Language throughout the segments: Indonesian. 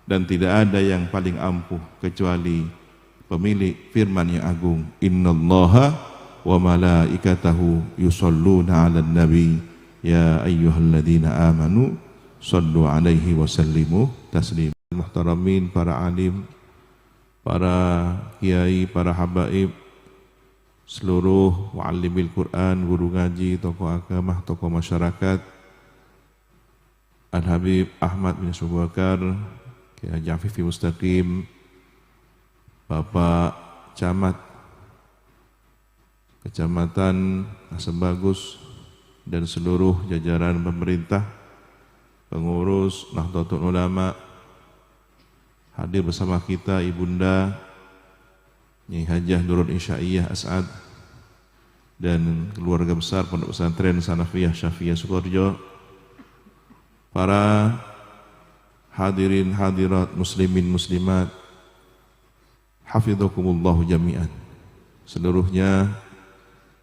dan tidak ada yang paling ampuh kecuali pemilik firman yang agung. Innallaha wa malaikatahu yusholluna 'alan nabi ya ayyuhalladzina amanu shallu 'alaihi wa sallimu taslima. Muhtaramin, para alim, para kiai, para habaib, seluruh muallimil Quran, guru ngaji, tokoh agama, tokoh masyarakat, Al-Habib Ahmad bin Abu Bakar, Kiai Haji Afifi Mustaqim, Bapak Camat Kecamatan Asam Bagus, dan seluruh jajaran pemerintah, pengurus Nahdlatul Ulama, hadir bersama kita Ibunda Nyai Hajah Nurul Insya'iyah As'ad dan keluarga besar Pondok Pesantren Sanafiyah Syafiyah Sukoharjo, para hadirin hadirat muslimin muslimat, hafidhakumullahu jami'an. Seluruhnya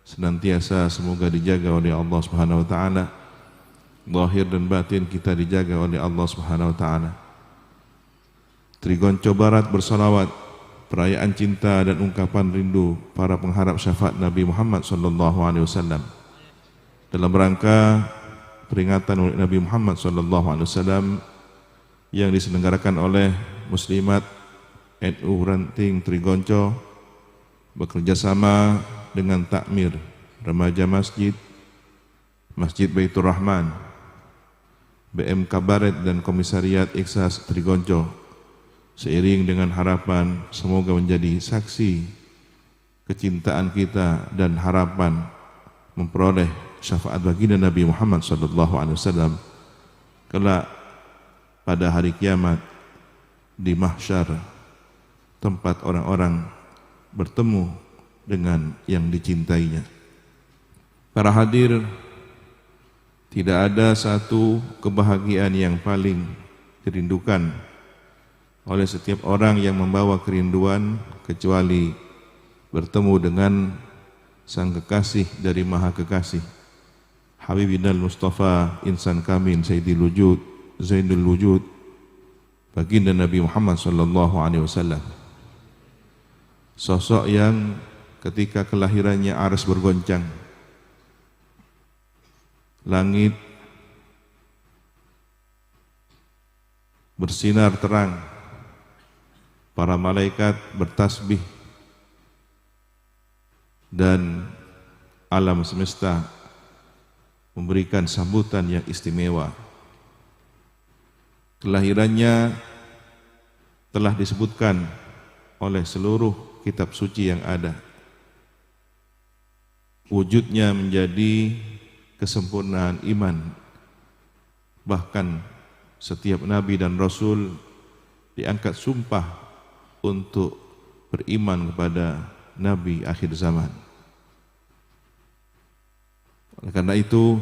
senantiasa semoga dijaga oleh Allah Subhanahu wa taala. Zahir dan batin kita dijaga oleh Allah Subhanahu wa taala. Trigonco Barat bersalawat, perayaan cinta dan ungkapan rindu para pengharap syafaat Nabi Muhammad SAW dalam rangka peringatan Maulid Nabi Muhammad SAW yang diselenggarakan oleh Muslimat NU Ranting Trigonco bekerjasama dengan Takmir Remaja Masjid, Masjid Baitur Rahman, BM Kabaret dan Komisariat Iksas Trigonco, seiring dengan harapan semoga menjadi saksi kecintaan kita dan harapan memperoleh syafaat baginda Nabi Muhammad SAW kelak pada hari kiamat di mahsyar, tempat orang-orang bertemu dengan yang dicintainya. Para hadir, tidak ada satu kebahagiaan yang paling dirindukan oleh setiap orang yang membawa kerinduan kecuali bertemu dengan sang kekasih dari maha kekasih, Habibinal Mustafa Insan Kamil Sayyidil Wujud Zainul Wujud, baginda Nabi Muhammad SAW. Sosok yang ketika kelahirannya aras bergoncang, langit bersinar terang, para malaikat bertasbih, dan alam semesta memberikan sambutan yang istimewa. Kelahirannya telah disebutkan oleh seluruh kitab suci yang ada. Wujudnya menjadi kesempurnaan iman. Bahkan setiap nabi dan rasul diangkat sumpah untuk beriman kepada nabi akhir zaman. Oleh karena itu,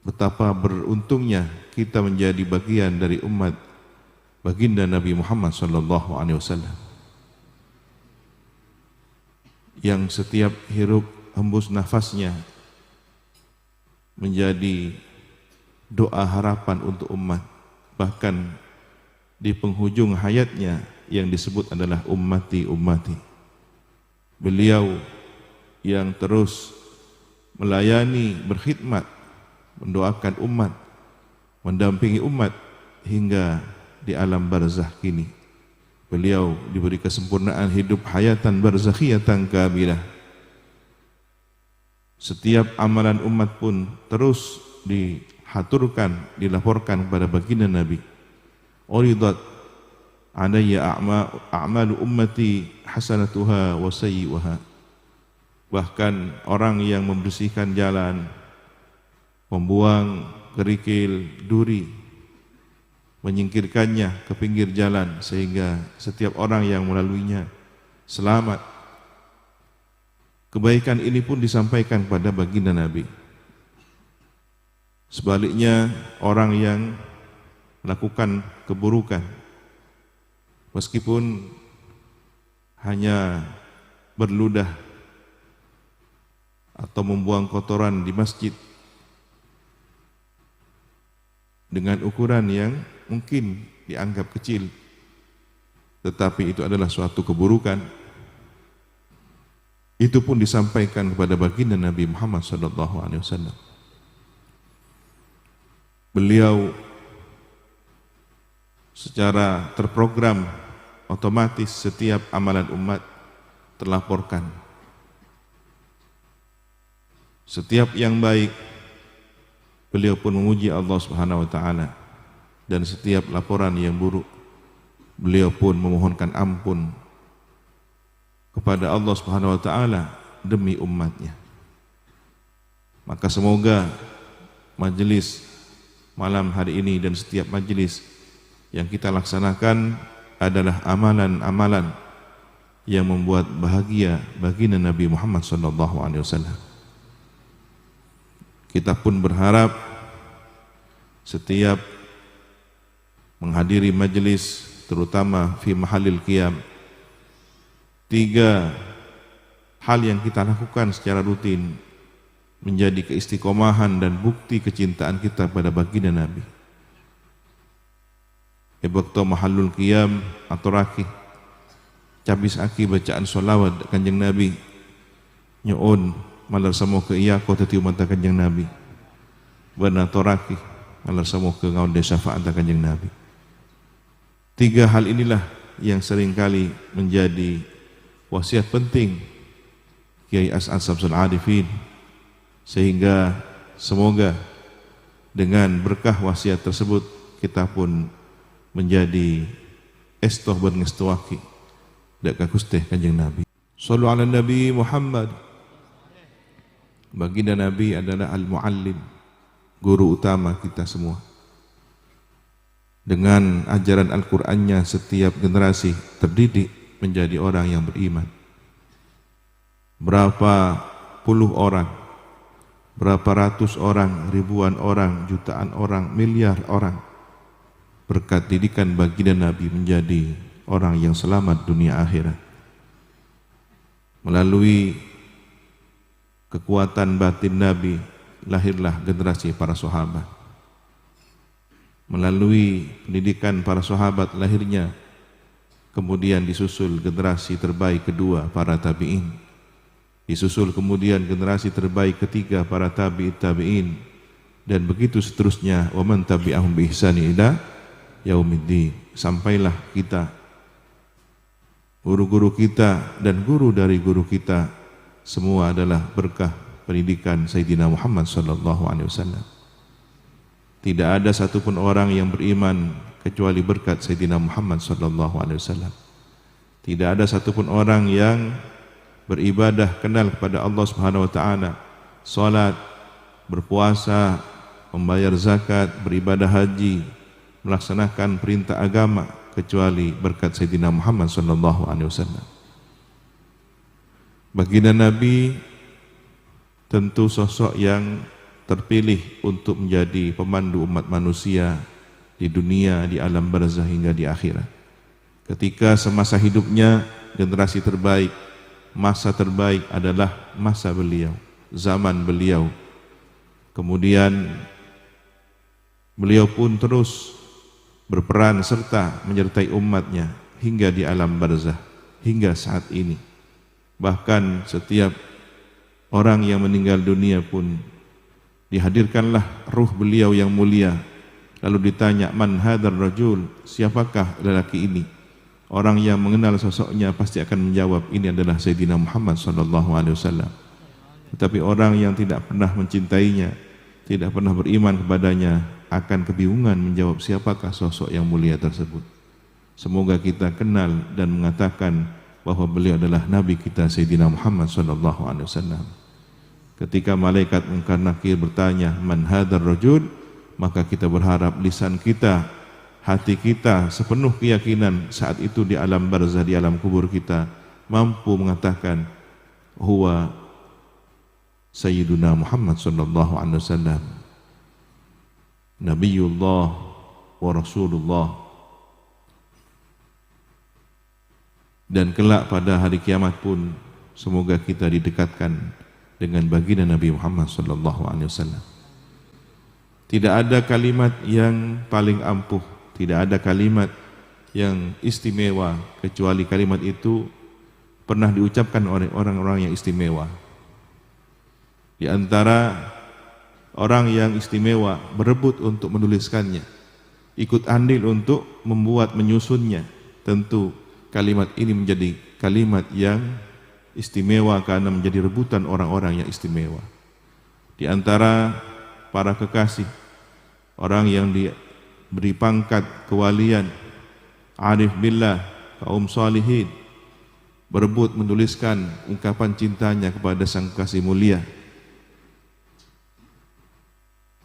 betapa beruntungnya kita menjadi bagian dari umat baginda Nabi Muhammad SAW yang setiap hirup hembus nafasnya menjadi doa harapan untuk umat. Bahkan di penghujung hayatnya yang disebut adalah ummati ummati. Beliau yang terus melayani, berkhidmat, mendoakan umat, mendampingi umat hingga di alam barzakh kini. Beliau diberi kesempurnaan hidup hayatan barzakhiyatan kamilah. Setiap amalan umat pun terus dihaturkan, dilaporkan kepada baginda Nabi. Uridat alayya a'malu ummati hasanatuha wa sayyi'uha. Bahkan orang yang membersihkan jalan, membuang kerikil, duri, menyingkirkannya ke pinggir jalan sehingga setiap orang yang melaluinya selamat. Kebaikan ini pun disampaikan kepada baginda Nabi. Sebaliknya, orang yang melakukan keburukan, meskipun hanya berludah atau membuang kotoran di masjid dengan ukuran yang mungkin dianggap kecil, tetapi itu adalah suatu keburukan. Itu pun disampaikan kepada baginda Nabi Muhammad SAW. Beliau secara terprogram otomatis setiap amalan umat terlaporkan. Setiap yang baik beliau pun memuji Allah Subhanahu wa taala, dan setiap laporan yang buruk beliau pun memohonkan ampun kepada Allah Subhanahu wa taala demi umatnya. Maka semoga majelis malam hari ini dan setiap majelis yang kita laksanakan adalah amalan-amalan yang membuat bahagia baginda Nabi Muhammad SAW. Kita pun berharap setiap menghadiri majelis, terutama fi mahalil qiyam, 3 hal yang kita lakukan secara rutin menjadi keistiqomahan dan bukti kecintaan kita pada baginda Nabi. Ebakto mahallul qiyam atau rakih, cabis aki bacaan solawat kanjeng Nabi, nyoon malar samo ke iya kota tiu mata kanjeng Nabi, bana torakih malar samo ke ngaun syafaat kanjeng Nabi. 3 hal inilah yang seringkali menjadi wasiat penting Kiai As'ad Samsul Arifin, sehingga semoga dengan berkah wasiat tersebut kita pun menjadi estoh berngestuaki dak kakusteh kanjeng Nabi. Sallu ala Nabi Muhammad. Baginda Nabi adalah al-muallim, guru utama kita semua. Dengan ajaran Al-Qur'annya setiap generasi terdidik menjadi orang yang beriman. Berapa puluh orang, berapa ratus orang, ribuan orang, jutaan orang, miliar orang berkat didikan baginda Nabi menjadi orang yang selamat dunia akhirat. Melalui kekuatan batin Nabi lahirlah generasi para sahabat. Melalui pendidikan para sahabat lahirnya kemudian disusul generasi terbaik kedua para tabi'in, disusul kemudian generasi terbaik ketiga para tabi'in, dan begitu seterusnya, wa man tabi'ahum bi ihsani ila yaumiddin. Sampailah kita, guru-guru kita dan guru dari guru kita semua adalah berkah pendidikan Sayyidina Muhammad SAW. Tidak ada satupun orang yang beriman kecuali berkat Sayyidina Muhammad SAW. Tidak ada satupun orang yang beribadah kenal kepada Allah Subhanahu wa taala, salat, berpuasa, membayar zakat, beribadah haji, melaksanakan perintah agama kecuali berkat Sayyidina Muhammad SAW. Baginda Nabi tentu sosok yang terpilih untuk menjadi pemandu umat manusia di dunia, di alam barzah hingga di akhirat. Ketika semasa hidupnya generasi terbaik, masa terbaik adalah masa beliau, zaman beliau. Kemudian beliau pun terus berperan serta menyertai umatnya hingga di alam barzah, hingga saat ini. Bahkan setiap orang yang meninggal dunia pun dihadirkanlah ruh beliau yang mulia, lalu ditanya, man hadzal rajul, siapakah lelaki ini? Orang yang mengenal sosoknya pasti akan menjawab, ini adalah Sayyidina Muhammad SAW. Tetapi orang yang tidak pernah mencintainya, tidak pernah beriman kepadanya, akan kebingungan menjawab siapakah sosok yang mulia tersebut. Semoga kita kenal dan mengatakan bahwa beliau adalah Nabi kita Sayyidina Muhammad SAW. Ketika malaikat Munkar Nakir bertanya, man hadzal rajul, maka kita berharap lisan kita, hati kita sepenuh keyakinan saat itu di alam barzah, di alam kubur kita mampu mengatakan huwa Sayyiduna Muhammad sallallahu alaihi wasallam, Nabiullah wa Rasulullah. Dan kelak pada hari kiamat pun semoga kita didekatkan dengan baginda Nabi Muhammad sallallahu alaihi wasallam. Tidak ada kalimat yang paling ampuh Tidak ada kalimat yang istimewa kecuali kalimat itu pernah diucapkan oleh orang-orang yang istimewa. Di antara orang yang istimewa berebut untuk menuliskannya, ikut andil untuk membuat menyusunnya. Tentu kalimat ini menjadi kalimat yang istimewa karena menjadi rebutan orang-orang yang istimewa. Di antara para kekasih, orang yang diberi pangkat kewalian, arif billah, kaum salihin, berebut menuliskan ungkapan cintanya kepada sang kekasih mulia.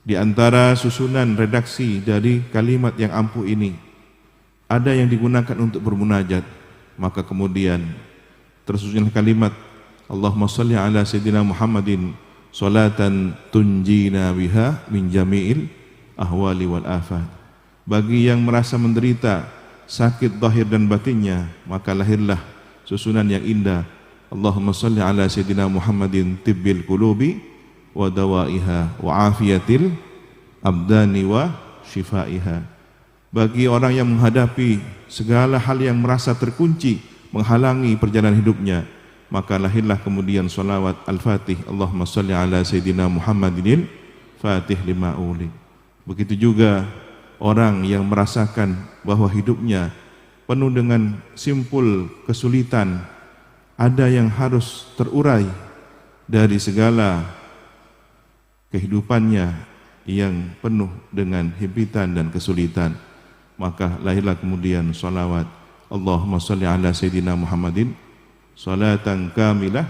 Di antara susunan redaksi dari kalimat yang ampuh ini, ada yang digunakan untuk bermunajat, maka kemudian tersusunlah kalimat Allahumma shalli ala sayyidina Muhammadin salatan tunjina biha min jami'il ahwali wal afat. Bagi yang merasa menderita sakit zahir dan batinnya, maka lahirlah susunan yang indah Allahumma shalli ala sayyidina Muhammadin tibbil qulubi wa dawaiha wa afiyatil abdani wa shifaiha. Bagi orang yang menghadapi segala hal yang merasa terkunci menghalangi perjalanan hidupnya, maka lahirlah kemudian salawat al-fatih Allahumma shalli ala sayyidina Muhammadin fatih lima ulik. Begitu juga orang yang merasakan bahwa hidupnya penuh dengan simpul kesulitan, ada yang harus terurai dari segala kehidupannya yang penuh dengan himpitan dan kesulitan, maka lahirlah kemudian salawat Allahumma shalli ala sayyidina Muhammadin salatan kamilah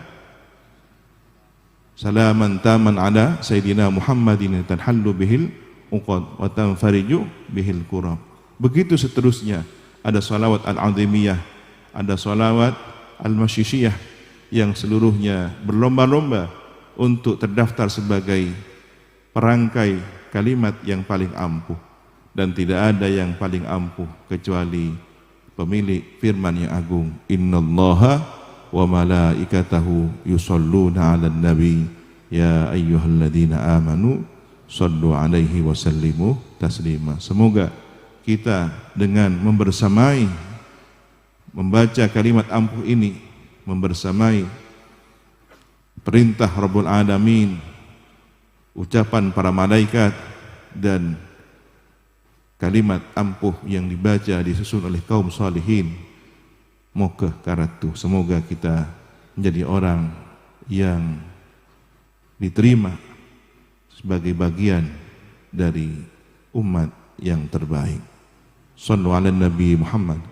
salaman taman ala sayyidina Muhammadin tanhallu bihil uqad wa tanfariju bihil kurab. Begitu seterusnya. Ada salawat al-azimiyah, ada salawat al-masyishiyah yang seluruhnya berlomba-lomba untuk terdaftar sebagai perangkai kalimat yang paling ampuh, dan tidak ada yang paling ampuh kecuali pemilik firman yang agung, innallaha wa malaikatahu yusholluna 'alan nabi ya ayyuhalladzina amanu shallu 'alaihi wa sallimu taslima. Semoga kita dengan membersamai membaca kalimat ampuh ini, membersamai perintah Rabbul Alamin, ucapan para malaikat, dan kalimat ampuh yang dibaca disusun oleh kaum salihin, moga karatu, semoga kita menjadi orang yang diterima sebagai bagian dari umat yang terbaik. Sallu ala Nabi Muhammad